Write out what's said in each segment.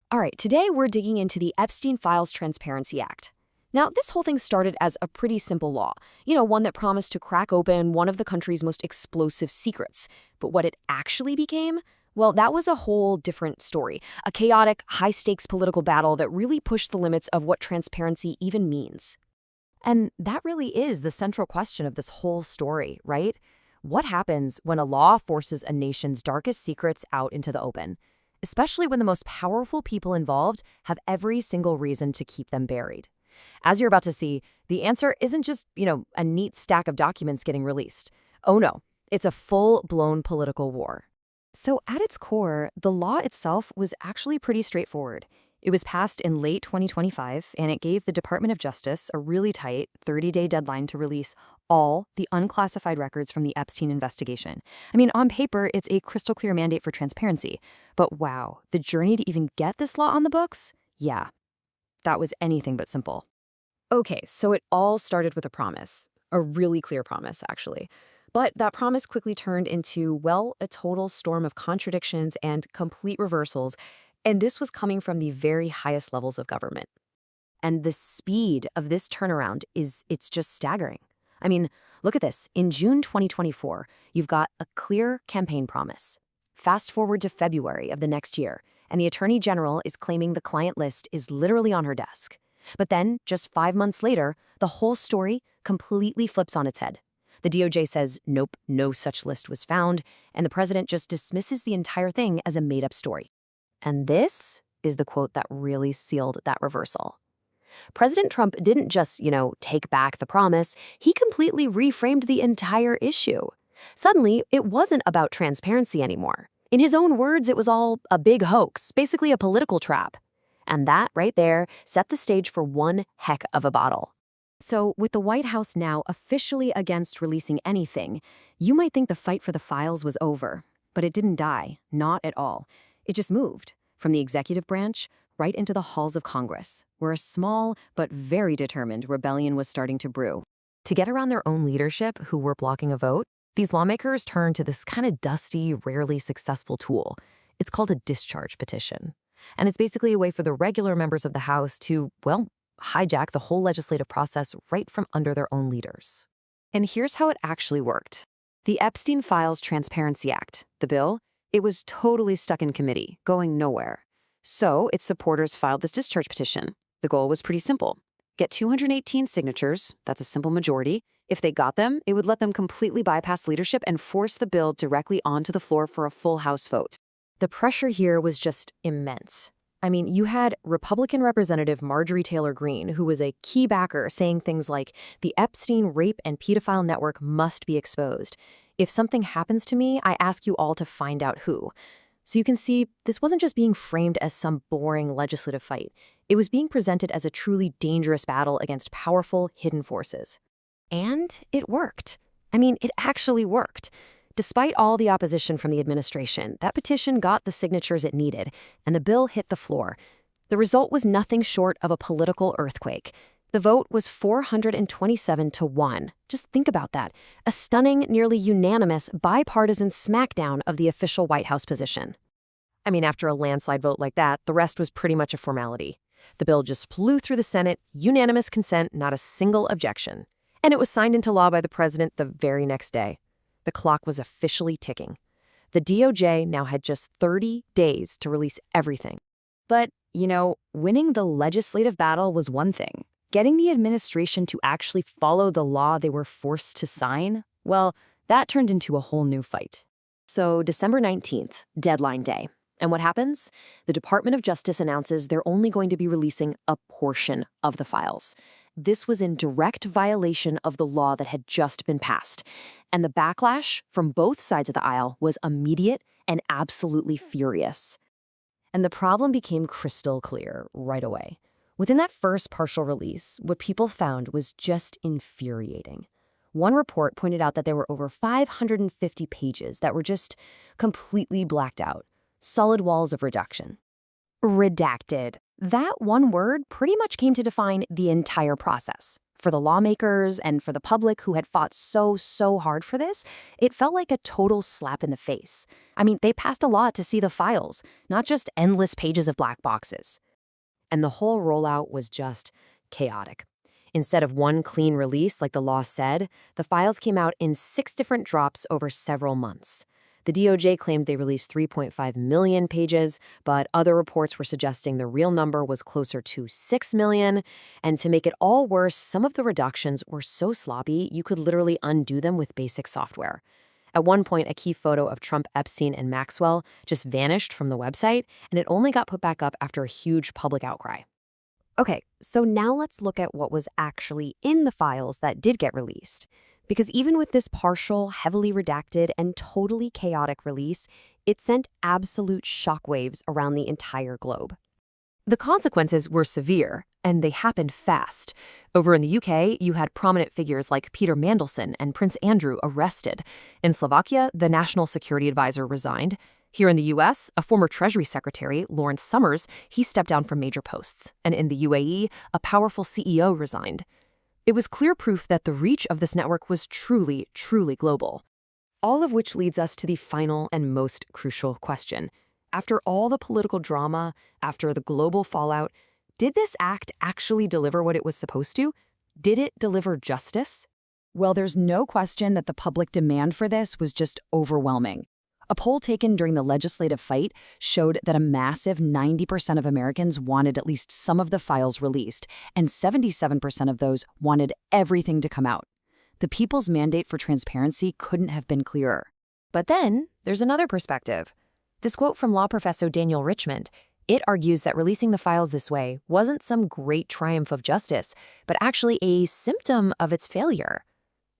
All right, today we're digging into the Epstein Files Transparency Act. Now, this whole thing started as a pretty simple law, one that promised to crack open one of the country's most explosive secrets. But what it actually became? Well, that was a whole different story. A chaotic, high-stakes political battle that really pushed the limits of what transparency even means. And that really is the central question of this whole story, right? What happens when a law forces a nation's darkest secrets out into the open? Especially when the most powerful people involved have every single reason to keep them buried. As you're about to see, the answer isn't just, a neat stack of documents getting released. Oh no, it's a full-blown political war. So at its core, the law itself was actually pretty straightforward. It was passed in late 2025, and it gave the Department of Justice a really tight 30-day deadline to release all the unclassified records from the Epstein investigation. I mean, on paper, it's a crystal clear mandate for transparency. But wow, the journey to even get this law on the books? Yeah, that was anything but simple. Okay, so it all started with a promise. A really clear promise, actually. But that promise quickly turned into, well, a total storm of contradictions and complete reversals. And this was coming from the very highest levels of government. And the speed of this turnaround it's just staggering. I mean, look at this. In June 2024, you've got a clear campaign promise. Fast forward to February of the next year, and the Attorney General is claiming the client list is literally on her desk. But then, just 5 months later, the whole story completely flips on its head. The DOJ says, nope, no such list was found, and the president just dismisses the entire thing as a made-up story. And this is the quote that really sealed that reversal. President Trump didn't just, take back the promise. He completely reframed the entire issue. Suddenly, it wasn't about transparency anymore. In his own words, it was all a big hoax, basically a political trap. And that, right there, set the stage for one heck of a battle. So, with the White House now officially against releasing anything, you might think the fight for the files was over. But it didn't die, not at all. It just moved from the executive branch right into the halls of Congress, where a small but very determined rebellion was starting to brew. To get around their own leadership who were blocking a vote, these lawmakers turned to this kind of dusty, rarely successful tool. It's called a discharge petition. And it's basically a way for the regular members of the House to, well, hijack the whole legislative process right from under their own leaders. And here's how it actually worked. The Epstein Files Transparency Act, the bill, it was totally stuck in committee, going nowhere. So its supporters filed this discharge petition. The goal was pretty simple. Get 218 signatures, that's a simple majority. If they got them, it would let them completely bypass leadership and force the bill directly onto the floor for a full House vote. The pressure here was just immense. I mean, you had Republican Representative Marjorie Taylor Greene, who was a key backer, saying things like, the Epstein rape and pedophile network must be exposed. If something happens to me, I ask you all to find out who. So you can see, this wasn't just being framed as some boring legislative fight. It was being presented as a truly dangerous battle against powerful, hidden forces. And it worked. I mean, it actually worked. Despite all the opposition from the administration, that petition got the signatures it needed, and the bill hit the floor. The result was nothing short of a political earthquake. The vote was 427-1. Just think about that. A stunning, nearly unanimous, bipartisan smackdown of the official White House position. I mean, after a landslide vote like that, the rest was pretty much a formality. The bill just flew through the Senate, unanimous consent, not a single objection. And it was signed into law by the president the very next day. The clock was officially ticking. The DOJ now had just 30 days to release everything. But, winning the legislative battle was one thing. Getting the administration to actually follow the law they were forced to sign, well, that turned into a whole new fight. So December 19th, deadline day. And what happens? The Department of Justice announces they're only going to be releasing a portion of the files. This was in direct violation of the law that had just been passed. And the backlash from both sides of the aisle was immediate and absolutely furious. And the problem became crystal clear right away. Within that first partial release, what people found was just infuriating. One report pointed out that there were over 550 pages that were just completely blacked out. Solid walls of redaction. Redacted. That one word pretty much came to define the entire process. For the lawmakers and for the public who had fought so hard for this, it felt like a total slap in the face. I mean, they passed a law to see the files, not just endless pages of black boxes. And the whole rollout was just chaotic. Instead of one clean release like the law said, the files came out in 6 different drops over several months. The DOJ claimed they released 3.5 million pages, but other reports were suggesting the real number was closer to 6 million. And to make it all worse, some of the reductions were so sloppy you could literally undo them with basic software. At one point, a key photo of Trump, Epstein, and Maxwell just vanished from the website, and it only got put back up after a huge public outcry. Okay, so now let's look at what was actually in the files that did get released. Because even with this partial, heavily redacted, and totally chaotic release, it sent absolute shockwaves around the entire globe. The consequences were severe, and they happened fast. Over in the UK, you had prominent figures like Peter Mandelson and Prince Andrew arrested. In Slovakia, the National Security Advisor resigned. Here in the US, a former Treasury Secretary, Lawrence Summers, he stepped down from major posts. And in the UAE, a powerful CEO resigned. It was clear proof that the reach of this network was truly global. All of which leads us to the final and most crucial question. After all the political drama, after the global fallout, did this act actually deliver what it was supposed to? Did it deliver justice? Well, there's no question that the public demand for this was just overwhelming. A poll taken during the legislative fight showed that a massive 90% of Americans wanted at least some of the files released, and 77% of those wanted everything to come out. The people's mandate for transparency couldn't have been clearer. But then, there's another perspective. This quote from law professor Daniel Richmond, it argues that releasing the files this way wasn't some great triumph of justice, but actually a symptom of its failure.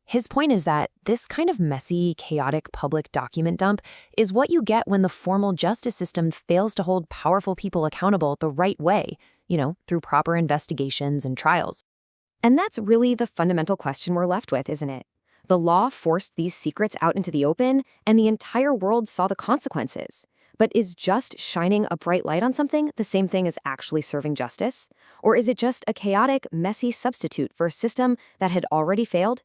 His point is that this kind of messy, chaotic public document dump is what you get when the formal justice system fails to hold powerful people accountable the right way, through proper investigations and trials. And that's really the fundamental question we're left with, isn't it? The law forced these secrets out into the open, and the entire world saw the consequences. But is just shining a bright light on something the same thing as actually serving justice? Or is it just a chaotic, messy substitute for a system that had already failed?